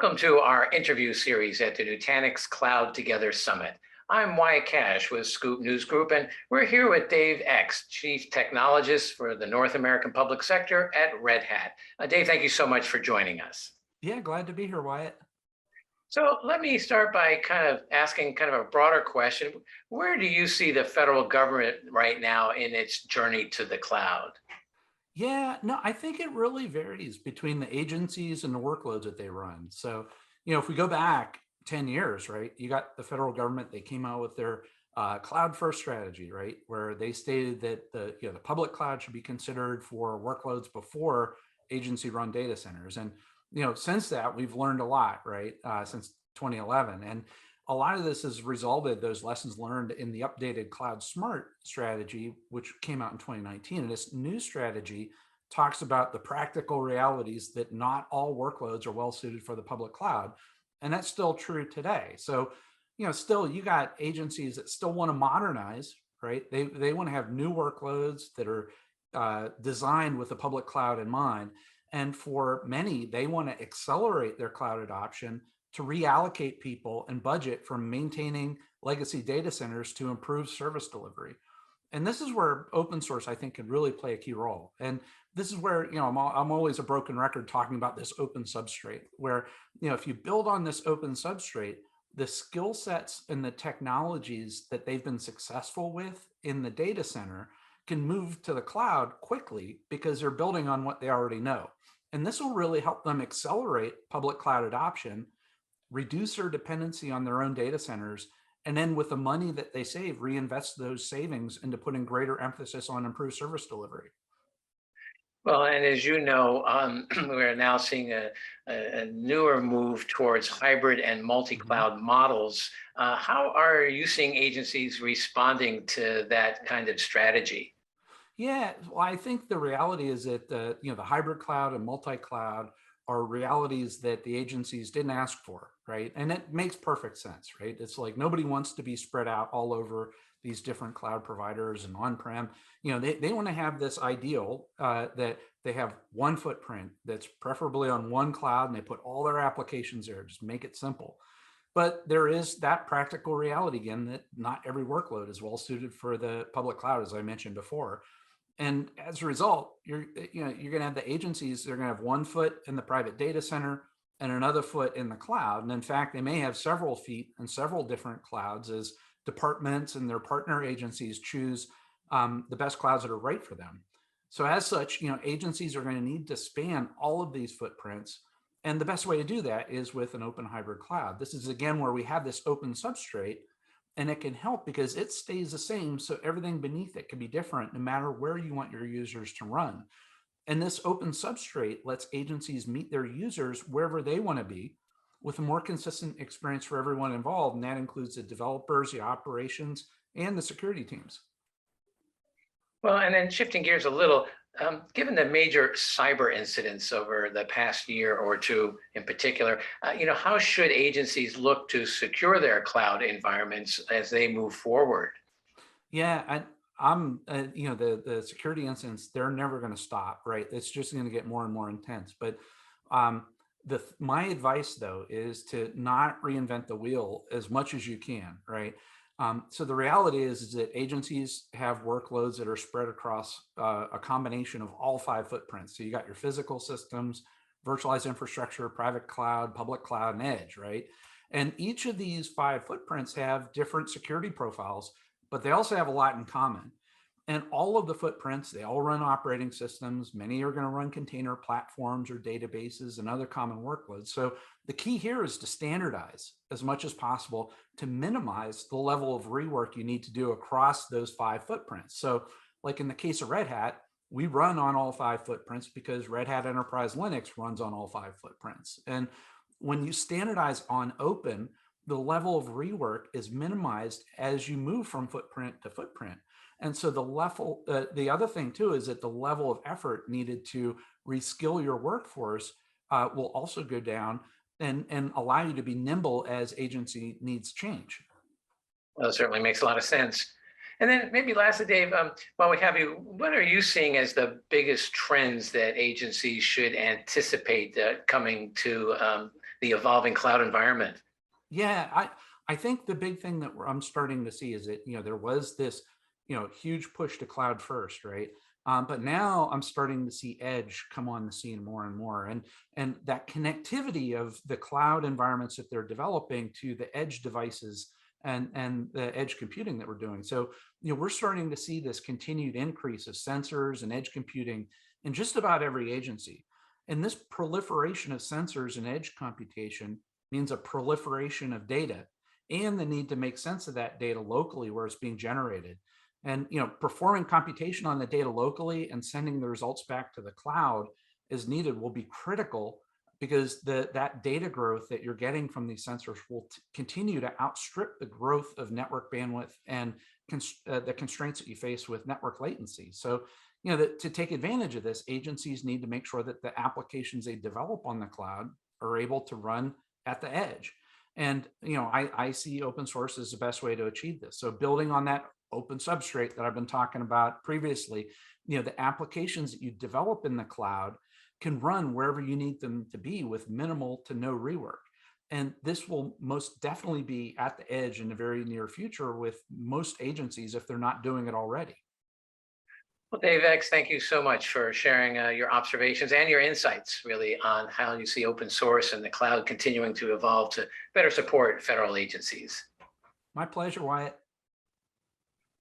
Welcome to our interview series at the Nutanix Cloud Together Summit. I'm Wyatt Cash with Scoop News Group, and we're here with Dave Egts, Chief Technologist for the North American Public Sector at Red Hat. Dave, thank you so much for joining us. Yeah, glad to be here, Wyatt. So let me start by asking a broader question. Where do you see the federal government right now in its journey to the cloud? Yeah, no, I think it really varies between the agencies and the workloads that they run. So, if we go back 10 years, right, you got the federal government, they came out with their cloud first strategy, right, where they stated that the public cloud should be considered for workloads before agency run data centers. And, since that, we've learned a lot, right, since 2011. And a lot of this has resulted, those lessons learned in the updated Cloud Smart strategy, which came out in 2019. And this new strategy talks about the practical realities that not all workloads are well suited for the public cloud. And that's still true today. So, still you got agencies that still want to modernize, right? They want to have new workloads that are designed with the public cloud in mind. And for many, they want to accelerate their cloud adoption to reallocate people and budget from maintaining legacy data centers to improve service delivery. And this is where open source, I think, could really play a key role. And this is where, I'm always a broken record talking about this open substrate, where, if you build on this open substrate, the skill sets and the technologies that they've been successful with in the data center can move to the cloud quickly because they're building on what they already know. And this will really help them accelerate public cloud adoption, reduce their dependency on their own data centers, and then with the money that they save, reinvest those savings into putting greater emphasis on improved service delivery. Well, and as you know, we're now seeing a newer move towards hybrid and multi-cloud models. How are you seeing agencies responding to that kind of strategy? Yeah, well, I think the reality is that the hybrid cloud and multi-cloud are realities that the agencies didn't ask for, right? And it makes perfect sense, right? It's like nobody wants to be spread out all over these different cloud providers and on-prem. They want to have this ideal that they have one footprint that's preferably on one cloud, and they put all their applications there, just make it simple. But there is that practical reality again that not every workload is well suited for the public cloud, as I mentioned before. And as a result, you're going to have the agencies, they're going to have one foot in the private data center and another foot in the cloud. And in fact, they may have several feet in several different clouds as departments and their partner agencies choose the best clouds that are right for them. So as such, agencies are going to need to span all of these footprints. And the best way to do that is with an open hybrid cloud. This is again where we have this open substrate. And it can help because it stays the same. So everything beneath it can be different no matter where you want your users to run. And this open substrate lets agencies meet their users wherever they want to be with a more consistent experience for everyone involved. And that includes the developers, the operations, and the security teams. Well, and then shifting gears a little, given the major cyber incidents over the past year or two in particular, how should agencies look to secure their cloud environments as they move forward? Yeah, the security incidents, they're never going to stop, right? It's just going to get more and more intense. But my advice, though, is to not reinvent the wheel as much as you can, right? So the reality is that agencies have workloads that are spread across a combination of all 5 footprints. So you got your physical systems, virtualized infrastructure, private cloud, public cloud, and edge, right? And each of these 5 footprints have different security profiles, but they also have a lot in common. And all of the footprints, they all run operating systems. Many are going to run container platforms or databases and other common workloads. So the key here is to standardize as much as possible to minimize the level of rework you need to do across those 5 footprints. So like in the case of Red Hat, we run on all 5 footprints because Red Hat Enterprise Linux runs on all 5 footprints. And when you standardize on open, the level of rework is minimized as you move from footprint to footprint. And so the other thing too is that the level of effort needed to reskill your workforce will also go down and allow you to be nimble as agency needs change. Well, it certainly makes a lot of sense. And then maybe lastly, Dave, while we have you, what are you seeing as the biggest trends that agencies should anticipate coming to the evolving cloud environment? Yeah, I think the big thing that I'm starting to see is that, there was this, huge push to cloud first, right? But now I'm starting to see edge come on the scene more and more, and that connectivity of the cloud environments that they're developing to the edge devices and the edge computing that we're doing. So, we're starting to see this continued increase of sensors and edge computing in just about every agency. And this proliferation of sensors and edge computation means a proliferation of data and the need to make sense of that data locally where it's being generated. And performing computation on the data locally and sending the results back to the cloud as needed will be critical, because that data growth that you're getting from these sensors will continue to outstrip the growth of network bandwidth and the constraints that you face with network latency. So, to take advantage of this, agencies need to make sure that the applications they develop on the cloud are able to run at the edge. And I see open source as the best way to achieve this. So building on that open substrate that I've been talking about previously, the applications that you develop in the cloud can run wherever you need them to be with minimal to no rework. And this will most definitely be at the edge in the very near future with most agencies if they're not doing it already. Well, Dave X, thank you so much for sharing your observations and your insights really on how you see open source and the cloud continuing to evolve to better support federal agencies. My pleasure, Wyatt.